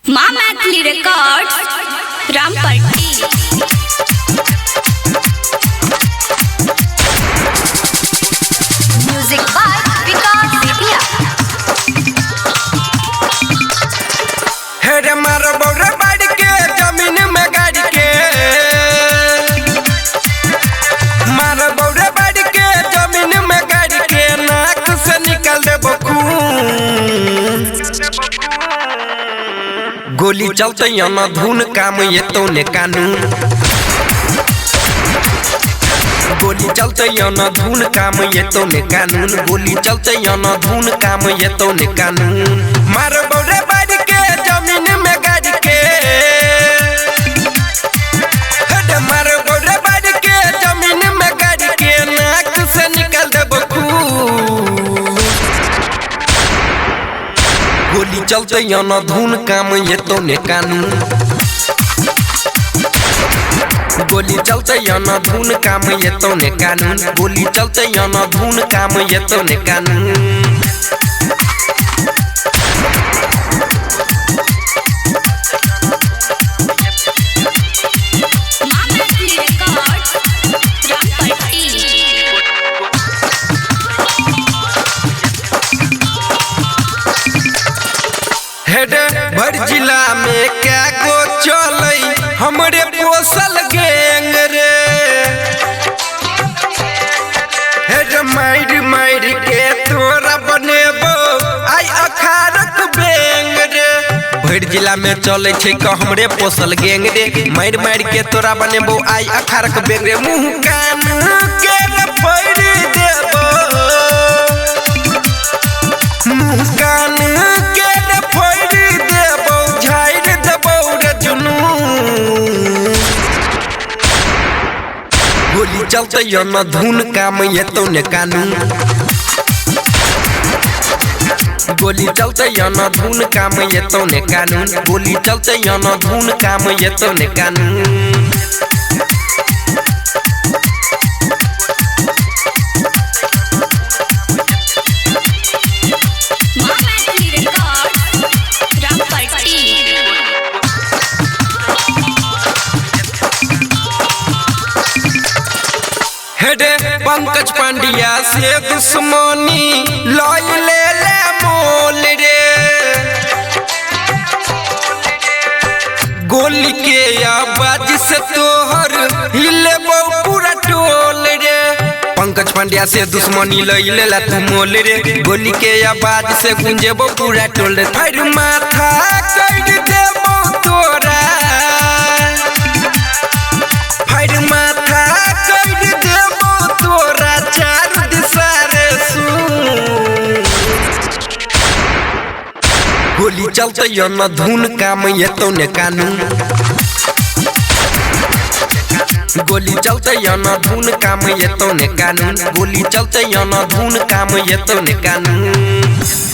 माँ Maithili records Rampatti. Music by Vikas Bettiah. हेरे मारो बौरे बाड़ी के जमीन में गाड़ी के मारो बौरे बाड़ी के जमीन में गाड़ी के नाक से निकाल दे खून। गोली चलते न धुन काम ये तो ने कानून। गोली चलते न धुन काम ये तो ने कानून। गोली चलते न धुन काम ये तो ने कानून। मारो बौरे बाड़ी के जमीन में गाड़ी के मारो बौरे बाड़ी के जमीन में गाड़ी के नाक से निकाल दे खून। गोली चलते न धुन काम ये तो ने कानून। गोली चलते न धुन काम ये तो ने कानून। गोली चलते न धुन काम ये तो ने कानून। भर जिला में क्या गो चलई हमरे पोसल गैंग रे। हेड मार मार के तोरा बनेबो आई अखारक बेंग रे। भर जिला में चले छे क हमरे पोसल गैंग रे। मार मार के तोरा बनेबो आई अखारक बेंग रे। मुंह कान के रफड़ देबो मुंह कान के गोली चलते न धुन काम ये तो ने कानून। गोली चलते न धुन काम ये तो ने कानून। गोली चलते न धुन काम ये तो ने कानून। हेडे पंकज पांड्या से दुश्मनी लॉय ले मोल रे। गोली के आवाज से तोहर हिले पूरा टोल रे। पंकज पांड्या से दुश्मनी लॉय ले तू मोल रे। गोली के आवाज से गुंजेबो पूरा टोल रे। फिर माथा कर देबो तोरा फिर माथा कर देबो तोरा चार दिशा रे सुन। गोली चलते न धुन काम ये तो ने कानून। गोली चलते न धुन काम ये तो ने कानून। गोली चलते न धुन काम ये तो ने कानून।